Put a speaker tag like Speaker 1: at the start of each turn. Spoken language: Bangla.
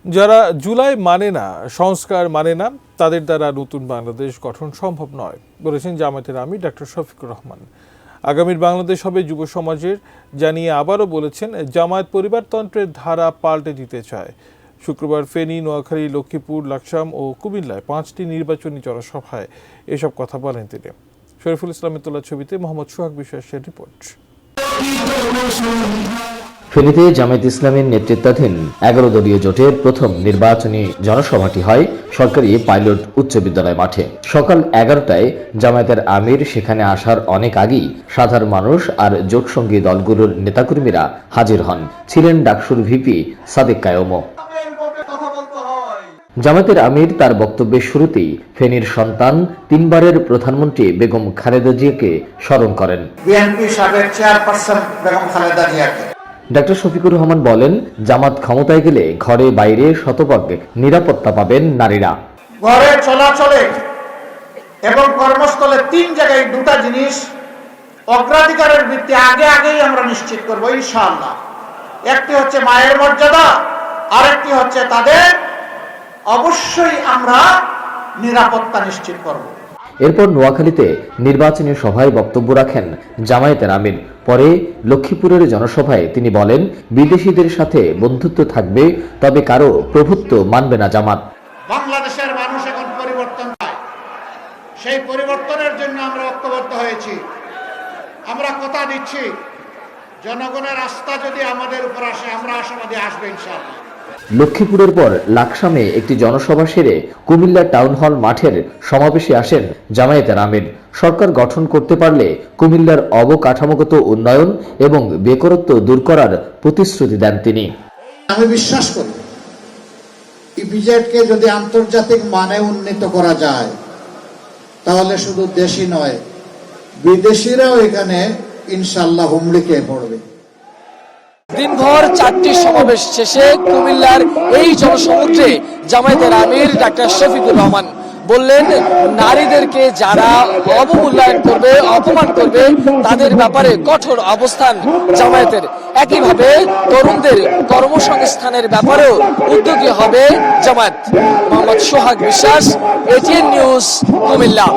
Speaker 1: যারা জুলাই মানে না, সংস্কার মানে না, তাদের দ্বারা নতুন বাংলাদেশ গঠন সম্ভব নয় বলেছেন জামায়াতের আমির ডক্টর শফিকুর রহমান। আগামীর বাংলাদেশ হবে যুব সমাজের জানিয়ে আবারও বলেছেন জামায়াত পরিবারতন্ত্রের ধারা পাল্টে দিতে চায়। শুক্রবার ফেনী, নোয়াখালী, লক্ষ্মীপুর, লাকসাম ও কুমিল্লায় 5টি নির্বাচনী জনসভায় এসব কথা বলেন তিনি। শরীফুল ইসলামের তোলা ছবিতে মোহাম্মদ সোহাগ বিশ্বাসের রিপোর্ট।
Speaker 2: ফেনীতে জামায়াত ইসলামীর নেতৃত্বাধীন 11 দলীয় জোটের প্রথম নির্বাচনী জনসভাটি হয় সরকারি পাইলট উচ্চ বিদ্যালয় মাঠে। সকাল 11টায় জামায়াতের আমির সেখানে আসার অনেক আগেই সাধারণ মানুষ আর জোটসঙ্গী দলগুলোর নেতাকর্মীরা হাজির হন। ছিলেন ডাকসুর ভিপি সাদেক কায়ুমও। জামায়াতের আমির তার বক্তব্যের শুরুতেই ফেনীর সন্তান, 3 বারের প্রধানমন্ত্রী বেগম খালেদা জিয়াকে স্মরণ করেন।
Speaker 3: বিএনপি সাবেক চেয়ারপারসন বেগম খালেদা জিয়াকে।
Speaker 2: ডক্টর শফিকুর রহমান বলেন, জামাত ক্ষমতায় গেলে ঘরে বাইরে শতভাগ নিরাপত্তা পাবেন নারীরা।
Speaker 3: ঘরে চলাচলে এবং কর্মস্থলে 3 জায়গায় 2টা জিনিস অগ্রাধিকারের ভিত্তিতে আগেই আমরা নিশ্চিত করব ইনশাআল্লাহ। একটি হচ্ছে মায়ের মর্যাদা, আরেকটি হচ্ছে তাদের অবশ্যই আমরা নিরাপত্তা নিশ্চিত করব।
Speaker 2: এরপর নোয়াখালীতে নির্বাচনী সভায় বক্তব্য রাখেন জামায়াতের আমির। পরে লক্ষ্মীপুরের জনসভায় তিনি বলেন, বিদেশিদের সাথে বন্ধুত্ব থাকবে, তবে কারো প্রভুত্ব মানবে না জামাত।
Speaker 3: বাংলাদেশের মানুষ এখন পরিবর্তন চায়, সেই পরিবর্তনের জন্য আমরা ঐক্যবদ্ধ হয়েছি। আমরা কথা দিচ্ছি, জনগণের আস্থা যদি আমাদের উপর আসে, আমরা আশাবাদী আসবে ইনশাআল্লাহ।
Speaker 2: লক্ষ্মীপুরের পর লাকসামে একটি জনসভা সেরে কুমিল্লা টাউন হল মাঠের সমাবেশে আসেন জামায়াতের আমির। সরকার গঠন করতে পারলে কুমিল্লার অবকাঠামোগত উন্নয়ন এবং বেকারত্ব দূর করার প্রতিশ্রুতি দেন তিনি।
Speaker 3: আমি বিশ্বাস করি, ইপিজেডকে যদি আন্তর্জাতিক মানে উন্নীত করা যায়, তাহলে শুধু দেশি নয়, বিদেশিরাও এখানে ইনশাআল্লাহ হুমড়ি খেয়ে পড়বে।
Speaker 4: দিনভর 4টি সমাবেশ শেষে কুমিল্লার এই জনসমুদ্রে জামায়াতের আমির ডাক্তার শফিকুর রহমান বললেন, নারীদেরকে যারা অবমূল্যায়ন করবে, অপমান করবে, তাদের ব্যাপারে কঠোর অবস্থান জামায়াতের। একইভাবে তরুণদের কর্মসংস্থানের ব্যাপারেও উদ্যোগী হবে জামায়াত। মোহাম্মদ সোহাগ বিশ্বাস, এটিএন নিউজ, কুমিল্লা।